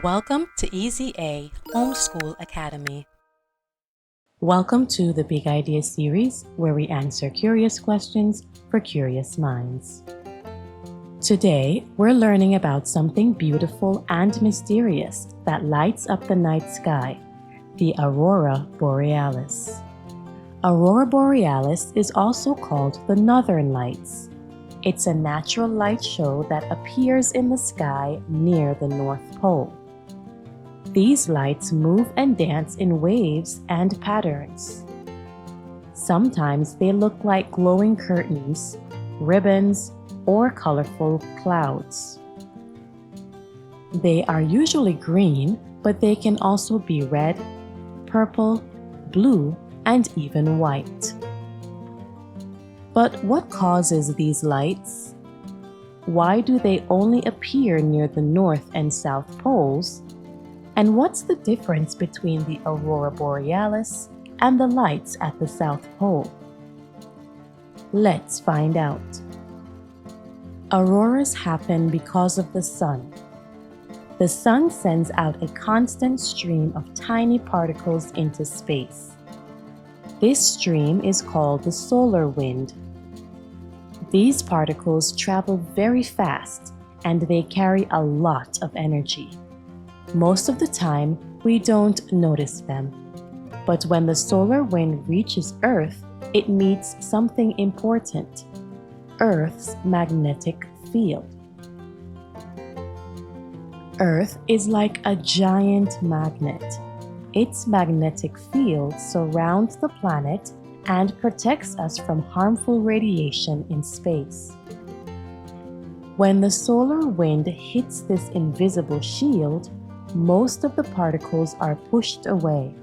Welcome to Easy A Homeschool Academy. Welcome to the Big Idea series, where we answer curious questions for curious minds. Today, we're learning about something beautiful and mysterious that lights up the night sky, the Aurora Borealis. Aurora Borealis is also called the Northern Lights. It's a natural light show that appears in the sky near the North Pole. These lights move and dance in waves and patterns. Sometimes they look like glowing curtains, ribbons, or colorful clouds. They are usually green, but they can also be red, purple, blue, and even white. But what causes these lights? Why do they only appear near the North and South poles? And what's the difference between the Aurora Borealis and the lights at the South Pole? Let's find out. Auroras happen because of the sun. The sun sends out a constant stream of tiny particles into space. This stream is called the solar wind. These particles travel very fast, and they carry a lot of energy. Most of the time, we don't notice them. But when the solar wind reaches Earth, it meets something important: Earth's magnetic field. Earth is like a giant magnet. Its magnetic field surrounds the planet and protects us from harmful radiation in space. When the solar wind hits this invisible shield, most of the particles are pushed away.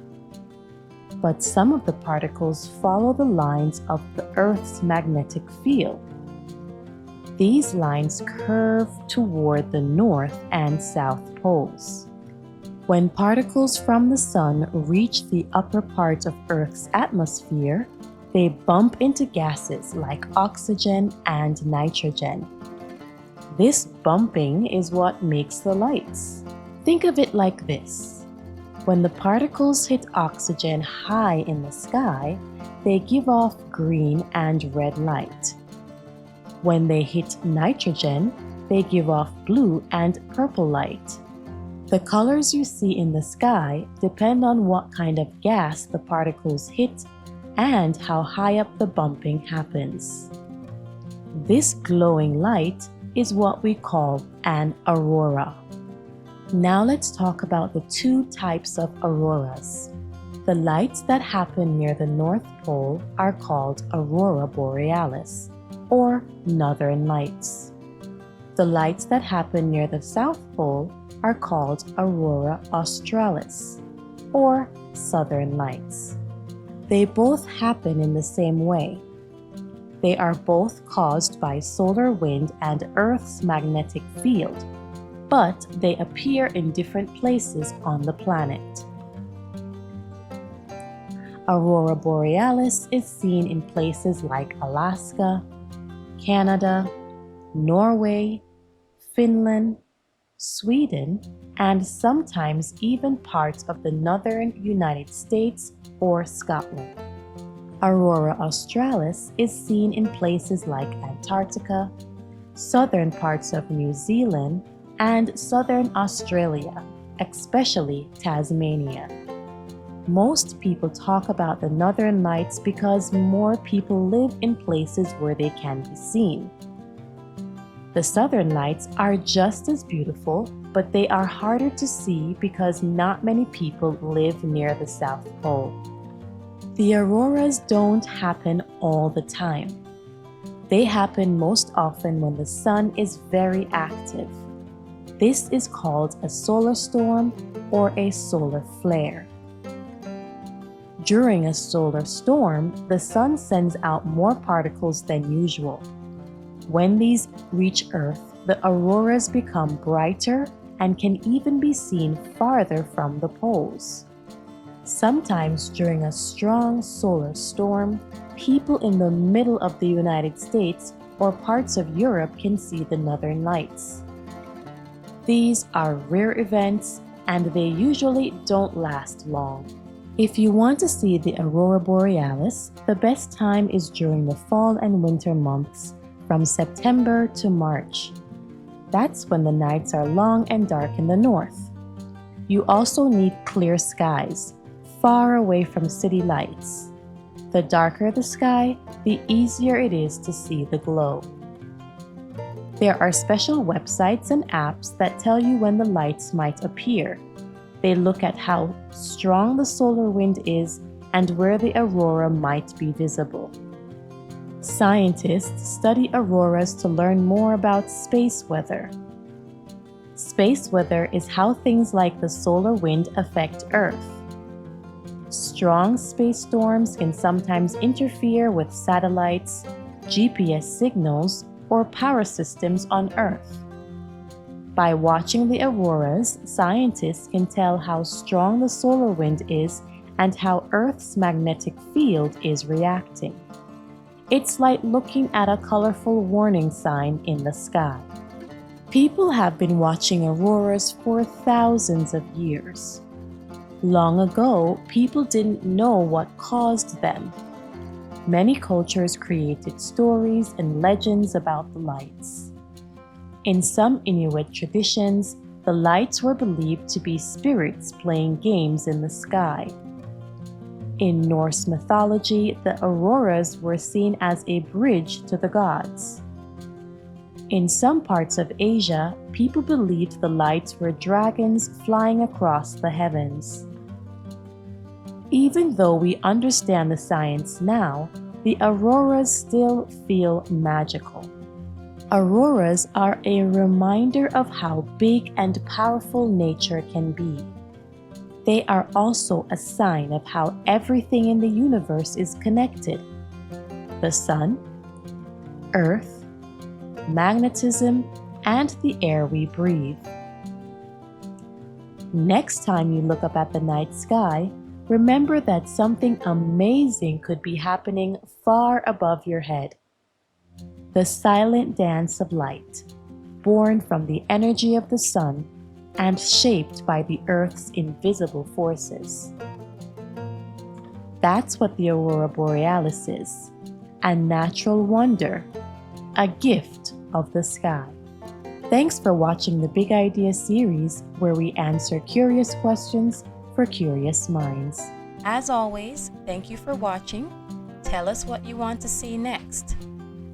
But some of the particles follow the lines of the Earth's magnetic field. These lines curve toward the North and South poles. When particles from the sun reach the upper part of Earth's atmosphere, they bump into gases like oxygen and nitrogen. This bumping is what makes the lights. Think of it like this. When the particles hit oxygen high in the sky, they give off green and red light. When they hit nitrogen, they give off blue and purple light. The colors you see in the sky depend on what kind of gas the particles hit and how high up the bumping happens. This glowing light is what we call an aurora. Now let's talk about the two types of auroras. The lights that happen near the North Pole are called Aurora Borealis, or Northern Lights. The lights that happen near the South Pole are called Aurora Australis, or Southern Lights. They both happen in the same way. They are both caused by solar wind and Earth's magnetic field, but they appear in different places on the planet. Aurora Borealis is seen in places like Alaska, Canada, Norway, Finland, Sweden, and sometimes even parts of the northern United States or Scotland. Aurora Australis is seen in places like Antarctica, southern parts of New Zealand, and southern Australia, especially Tasmania. Most people talk about the Northern Lights because more people live in places where they can be seen. The Southern Lights are just as beautiful, but they are harder to see because not many people live near the South Pole. The auroras don't happen all the time. They happen most often when the sun is very active. This is called a solar storm or a solar flare. During a solar storm, the sun sends out more particles than usual. When these reach Earth, the auroras become brighter and can even be seen farther from the poles. Sometimes during a strong solar storm, people in the middle of the United States or parts of Europe can see the Northern Lights. These are rare events and they usually don't last long. If you want to see the Aurora Borealis, the best time is during the fall and winter months from September to March. That's when the nights are long and dark in the north. You also need clear skies, far away from city lights. The darker the sky, the easier it is to see the glow. There are special websites and apps that tell you when the lights might appear. They look at how strong the solar wind is and where the aurora might be visible. Scientists study auroras to learn more about space weather. Space weather is how things like the solar wind affect Earth. Strong space storms can sometimes interfere with satellites, GPS signals, or power systems on Earth. By watching the auroras, scientists can tell how strong the solar wind is and how Earth's magnetic field is reacting. It's like looking at a colorful warning sign in the sky. People have been watching auroras for thousands of years. Long ago, people didn't know what caused them. Many cultures created stories and legends about the lights. In some Inuit traditions, the lights were believed to be spirits playing games in the sky. In Norse mythology, the auroras were seen as a bridge to the gods. In some parts of Asia, people believed the lights were dragons flying across the heavens. Even though we understand the science now, the auroras still feel magical. Auroras are a reminder of how big and powerful nature can be. They are also a sign of how everything in the universe is connected. The sun, Earth, magnetism, and the air we breathe. Next time you look up at the night sky, remember that something amazing could be happening far above your head. The silent dance of light, born from the energy of the sun and shaped by the Earth's invisible forces. That's what the Aurora Borealis is, a natural wonder, a gift of the sky. Thanks for watching the Big Idea series, where we answer curious questions for curious minds. As always, thank you for watching. Tell us what you want to see next.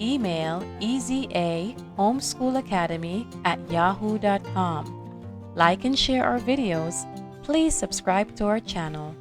Email ezahomeschoolacademy@yahoo.com. Like and share our videos. Please subscribe to our channel.